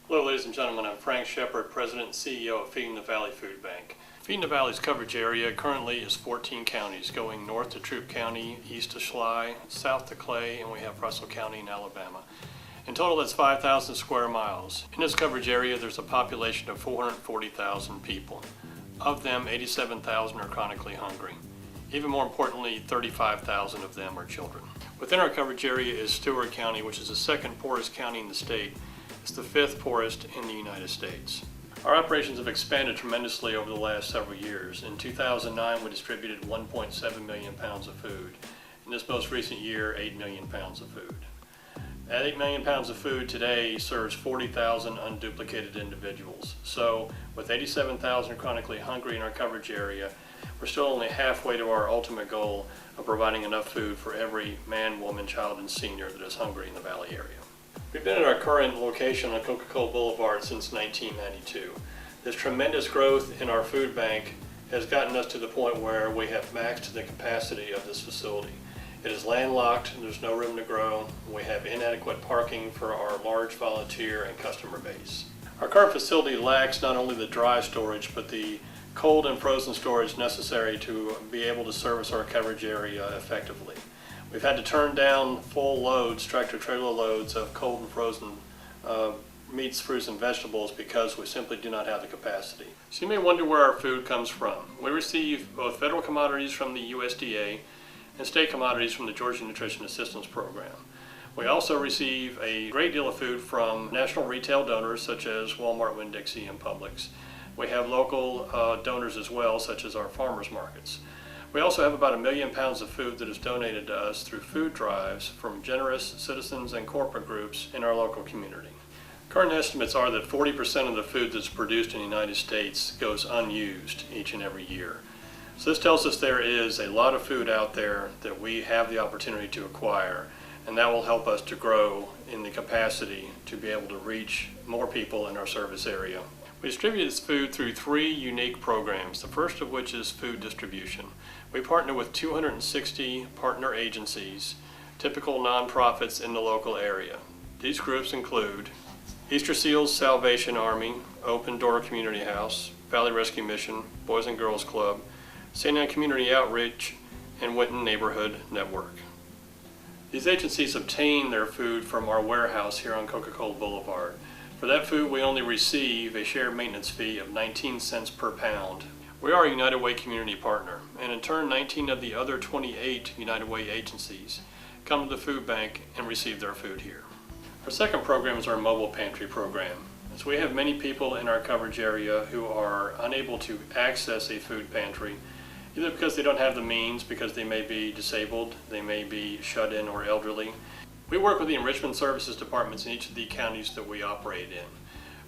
Hello ladies and gentlemen, I'm Frank Shepard, President and CEO of Feeding the Valley Food Bank. Feeding the Valley's coverage area currently is 14 counties, going north to Troup County, east to Schley, south to Clay, and we have Russell County in Alabama. In total, that's 5,000 square miles. In this coverage area, there's a population of 440,000 people. Of them, 87,000 are chronically hungry. Even more importantly, 35,000 of them are children. Within our coverage area is Stewart County, which is the second poorest county in the state. It's the fifth poorest in the United States. Our operations have expanded tremendously over the last several years. In 2009, we distributed 1.7 million pounds of food. In this most recent year, 8 million pounds of food. That 8 million pounds of food today serves 40,000 unduplicated individuals. So with 87,000 chronically hungry in our coverage area, we're still only halfway to our ultimate goal of providing enough food for every man, woman, child, and senior that is hungry in the Valley area. We've been at our current location on Coca-Cola Boulevard since 1992. This tremendous growth in our food bank has gotten us to the point where we have maxed the capacity of this facility. It is landlocked, there's no room to grow, we have inadequate parking for our large volunteer and customer base. Our current facility lacks not only the dry storage, but the cold and frozen storage necessary to be able to service our coverage area effectively. We've had to turn down full loads, tractor-trailer loads of cold and frozen meats, fruits, and vegetables because we simply do not have the capacity. So you may wonder where our food comes from. We receive both federal commodities from the USDA and state commodities from the Georgia Nutrition Assistance Program. We also receive a great deal of food from national retail donors such as Walmart, Winn-Dixie, and Publix. We have local donors as well, such as our farmers markets. We also have about 1 million pounds of food that is donated to us through food drives from generous citizens and corporate groups in our local community. Current estimates are that 40% of the food that's produced in the United States goes unused each and every year. So this tells us there is a lot of food out there that we have the opportunity to acquire, and that will help us to grow in the capacity to be able to reach more people in our service area. We distribute this food through 3 unique programs, the first of which is food distribution. We partner with 260 partner agencies, typical nonprofits in the local area. These groups include Easter Seals Salvation Army, Open Door Community House, Valley Rescue Mission, Boys and Girls Club, St. Ann Community Outreach, and Winton Neighborhood Network. These agencies obtain their food from our warehouse here on Coca-Cola Boulevard. For that food, we only receive a shared maintenance fee of 19 cents per pound. We are a United Way community partner, and in turn 19 of the other 28 United Way agencies come to the food bank and receive their food here. Our second program is our mobile pantry program. So we have many people in our coverage area who are unable to access a food pantry, either because they don't have the means, because they may be disabled, they may be shut in or elderly. We work with the enrichment services departments in each of the counties that we operate in.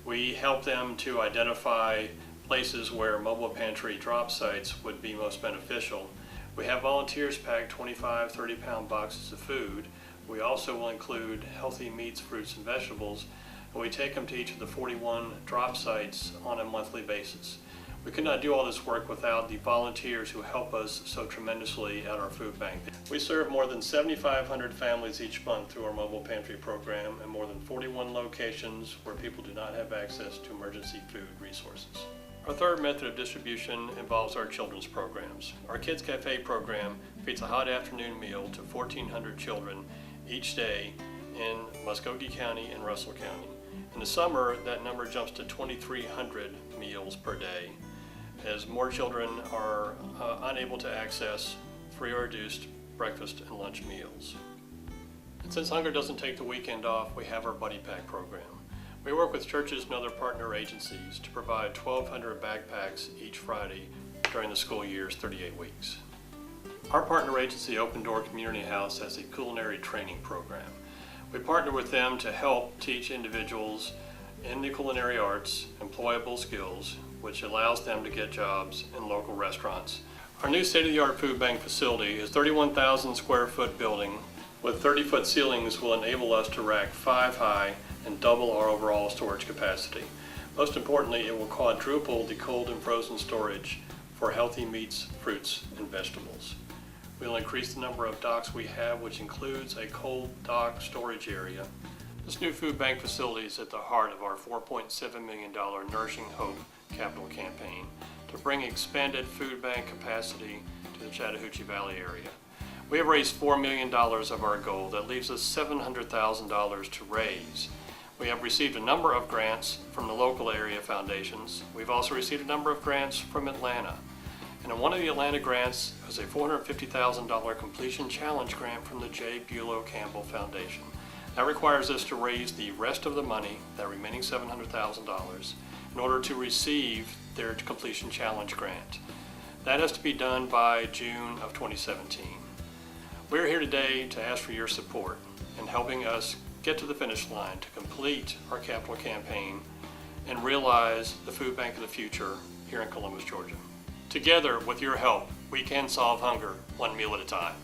We help them to identify places where mobile pantry drop sites would be most beneficial. We have volunteers pack 25, 30-pound boxes of food. We also will include healthy meats, fruits, and vegetables, and we take them to each of the 41 drop sites on a monthly basis. We could not do all this work without the volunteers who help us so tremendously at our food bank. We serve more than 7,500 families each month through our mobile pantry program and more than 41 locations where people do not have access to emergency food resources. Our third method of distribution involves our children's programs. Our Kids Cafe program feeds a hot afternoon meal to 1,400 children each day in Muskogee County and Russell County. In the summer, that number jumps to 2,300 meals per day, as more children are unable to access free or reduced breakfast and lunch meals. And since hunger doesn't take the weekend off, we have our Buddy Pack program. We work with churches and other partner agencies to provide 1,200 backpacks each Friday during the school year's 38 weeks. Our partner agency, Open Door Community House, has a culinary training program. We partner with them to help teach individuals in the culinary arts employable skills, which allows them to get jobs in local restaurants. Our new state-of-the-art food bank facility is a 31,000 square foot building with 30-foot ceilings will enable us to rack 5 high and double our overall storage capacity. Most importantly, it will quadruple the cold and frozen storage for healthy meats, fruits, and vegetables. We will increase the number of docks we have, which includes a cold dock storage area. This new food bank facility is at the heart of our $4.7 million Nourishing Hope capital campaign to bring expanded food bank capacity to the Chattahoochee Valley area. We have raised $4 million of our goal. That leaves us $700,000 to raise. We have received a number of grants from the local area foundations. We've also received a number of grants from Atlanta. And one of the Atlanta grants was a $450,000 completion challenge grant from the J. Bulow Campbell Foundation. That requires us to raise the rest of the money, that remaining $700,000, in order to receive their completion challenge grant. That has to be done by June of 2017. We're here today to ask for your support in helping us get to the finish line to complete our capital campaign and realize the food bank of the future here in Columbus, Georgia. Together, with your help, we can solve hunger one meal at a time.